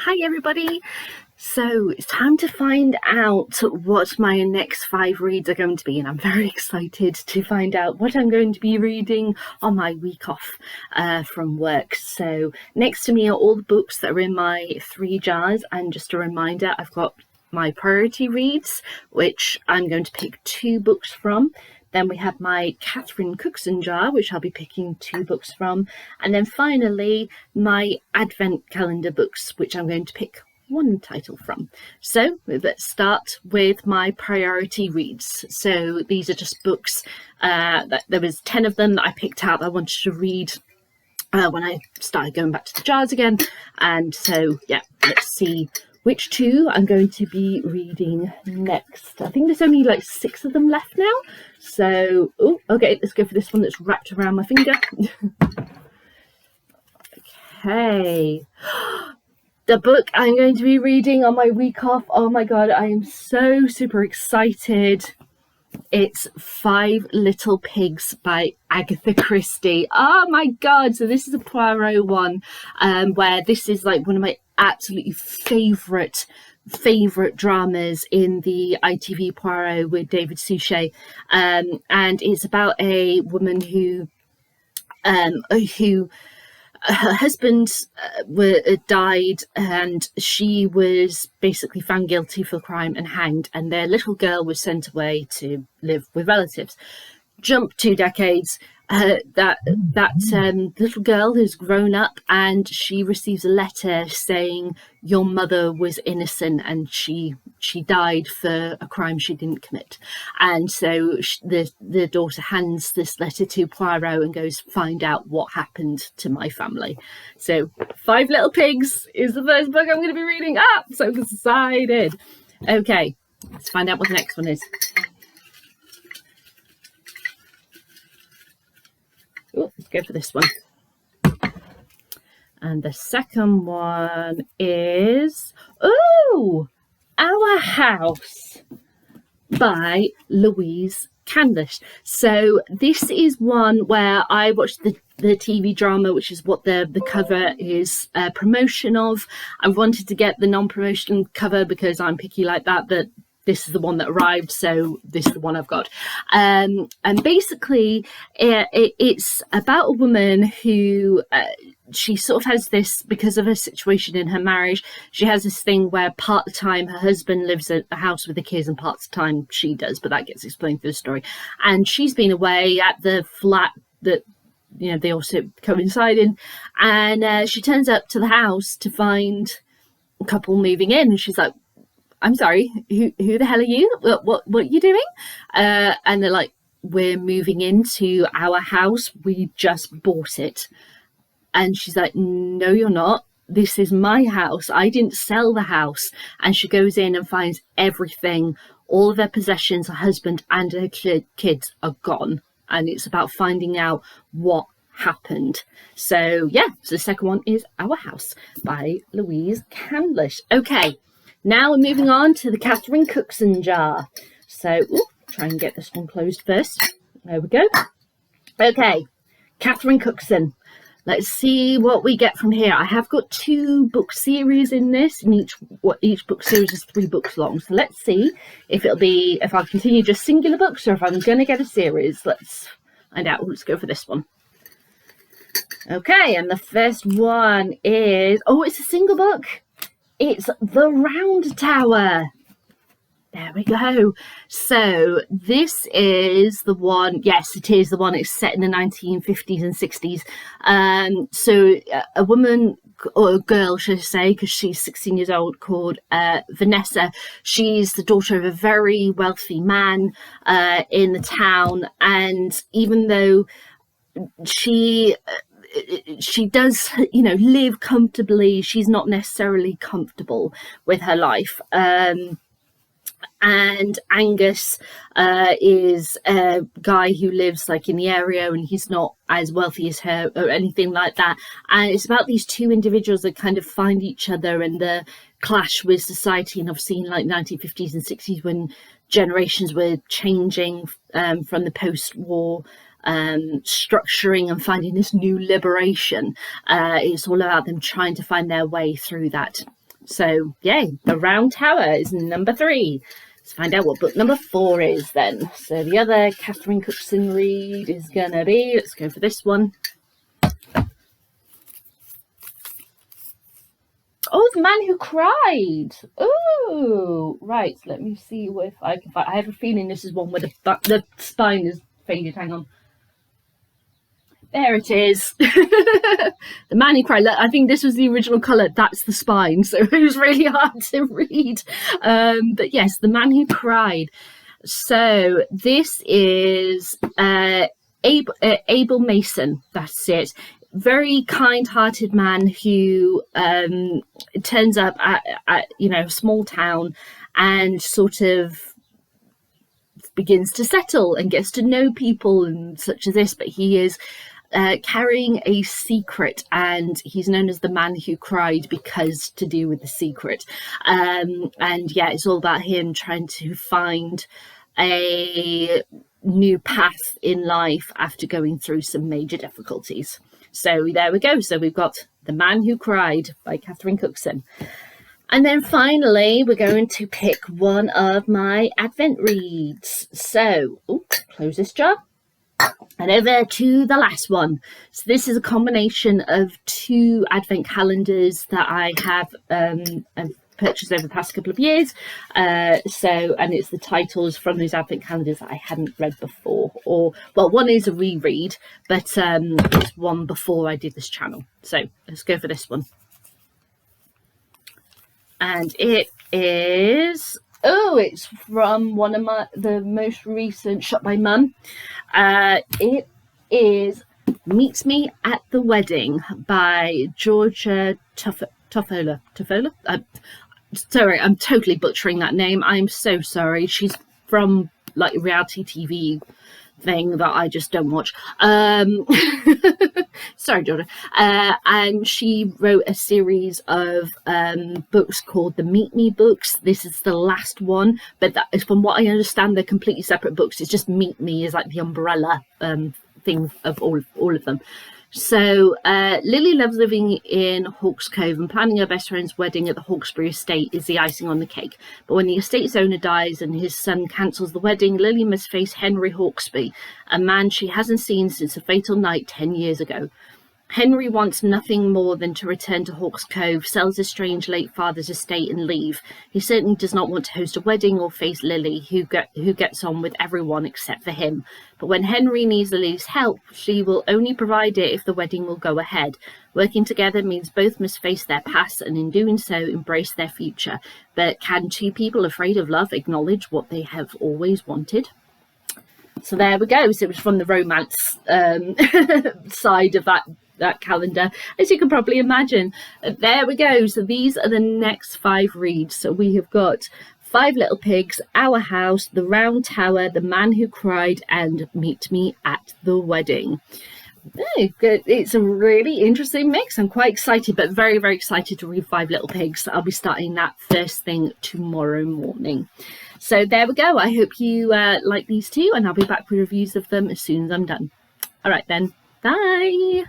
Hi everybody! So it's time to find out what my next 5 reads are going to be, and I'm very excited to find out what I'm going to be reading on my week off from work. So next to me are all the books that are in my 3 jars, and just a reminder, I've got my priority reads, which I'm going to pick 2 books from. Then we have my Catherine Cookson jar, which I'll be picking 2 books from. And then finally, my Advent calendar books, which I'm going to pick 1 title from. So let's start with my priority reads. So these are just books. There was 10 of them that I picked out that I wanted to read when I started going back to the jars again. And so, yeah, let's see which 2 I'm going to be reading next. I think there's only like 6 of them left now. So, okay, let's go for this one that's wrapped around my finger. Okay. The book I'm going to be reading on my week off. Oh my God, I am so super excited. It's 5 Little Pigs by Agatha Christie. Oh my God. So this is a Poirot one, where this is like one of my absolutely favourite dramas in the ITV Poirot with David Suchet, and it's about a woman who her husband died, and she was basically found guilty for the crime and hanged, and their little girl was sent away to live with relatives. Jump 2 decades, that little girl has grown up, and she receives a letter saying your mother was innocent and she died for a crime she didn't commit. And so the daughter hands this letter to Poirot and goes, find out what happened to my family. So 5 Little Pigs is the first book I'm going to be reading. So excited. Okay, let's find out what the next one is. Let's go for this one. And the second one is Our House by Louise Candlish. So this is one where I watched the TV drama, which is what the cover is a promotion of. I wanted to get the non-promotion cover because I'm picky like that, but this is the one that arrived, so this is the one I've got. And basically, it's about a woman who she sort of has this, because of her situation in her marriage, she has this thing where part of the time her husband lives at the house with the kids and part of the time she does, but that gets explained through the story. And she's been away at the flat that they also coincide in, and she turns up to the house to find a couple moving in, and she's like, I'm sorry, who the hell are you? What are you doing? And they're like, we're moving into our house. We just bought it. And she's like, no, you're not. This is my house. I didn't sell the house. And she goes in and finds everything. All of her possessions, her husband and her kids are gone. And it's about finding out what happened. So, yeah. So the second one is Our House by Louise Candlish. Okay. Now we're moving on to the Catherine Cookson jar. So, try and get this one closed first. There we go. Okay, Catherine Cookson. Let's see what we get from here. I have got 2 book series in this, and each book series is 3 books long. So let's see if I'll continue just singular books or if I'm going to get a series. Let's find out. Let's go for this one. Okay, and the first one is, it's a single book. It's The Round Tower. There we go. So this is the one. Yes, it is the one. It's set in the 1950s and 60s. So a woman, or a girl, should I say, because she's 16 years old, called Vanessa. She's the daughter of a very wealthy man in the town. And even though she does, live comfortably, she's not necessarily comfortable with her life. And Angus is a guy who lives like in the area, and he's not as wealthy as her or anything like that. And it's about these 2 individuals that kind of find each other and the clash with society. And obviously in like 1950s and 60s, when generations were changing from the post-war structuring and finding this new liberation. It's all about them trying to find their way through that. So yay, The Round Tower is number 3. Let's find out what book number 4 is then. So the other Catherine Cookson read is gonna be, let's go for this one. Oh, The Man Who Cried. Oh, right. Let me see if I can find. I have a feeling this is one where the spine is faded. Hang on. There it is. The Man Who Cried. I think this was the original colour. That's the spine. So it was really hard to read. But yes, The Man Who Cried. So this is Abel Mason. That's it. Very kind-hearted man who turns up at a small town and sort of begins to settle and gets to know people and such as this, but he is carrying a secret, and he's known as the Man Who Cried because to do with the secret. And yeah, it's all about him trying to find a new path in life after going through some major difficulties. So there we go. So we've got The Man Who Cried by Catherine Cookson. And then finally, we're going to pick one of my Advent reads. So, close this jar. And over to the last one. So this is a combination of 2 Advent calendars that I have purchased over the past couple of years. And it's the titles from those Advent calendars that I hadn't read before. One is a reread, but it's one before I did this channel. So let's go for this one. And it is, it's from one of the most recent Shop by Mum. It is Meet Me at the Wedding by Georgia Tofola. Sorry, I'm totally butchering that name. I'm so sorry. She's from like a reality TV thing that I just don't watch. Sorry, Georgia. And she wrote a series of books called the Meet Me books. This is the last one, but that is, from what I understand, they're completely separate books. It's just Meet Me is like the umbrella thing of all of them. So Lily loves living in Hawks Cove, and planning her best friend's wedding at the Hawkesbury estate is the icing on the cake. But when the estate's owner dies and his son cancels the wedding, Lily must face Henry Hawkesby, a man she hasn't seen since a fatal night 10 years ago. Henry wants nothing more than to return to Hawks Cove, sell his strange late father's estate and leave. He certainly does not want to host a wedding or face Lily, who gets on with everyone except for him. But when Henry needs Lily's help, she will only provide it if the wedding will go ahead. Working together means both must face their past and in doing so embrace their future. But can 2 people afraid of love acknowledge what they have always wanted? So there we go. So it was from the romance side of that calendar, as you can probably imagine. There we go. So these are the next 5 reads. So we have got 5 Little Pigs, Our House, The Round Tower, The Man Who Cried, and Meet Me at the Wedding. It's a really interesting mix. I'm quite excited, but very, very excited to read 5 Little Pigs. I'll be starting that first thing tomorrow morning. So there we go. I hope you like these 2, and I'll be back with reviews of them as soon as I'm done. All right then. Bye.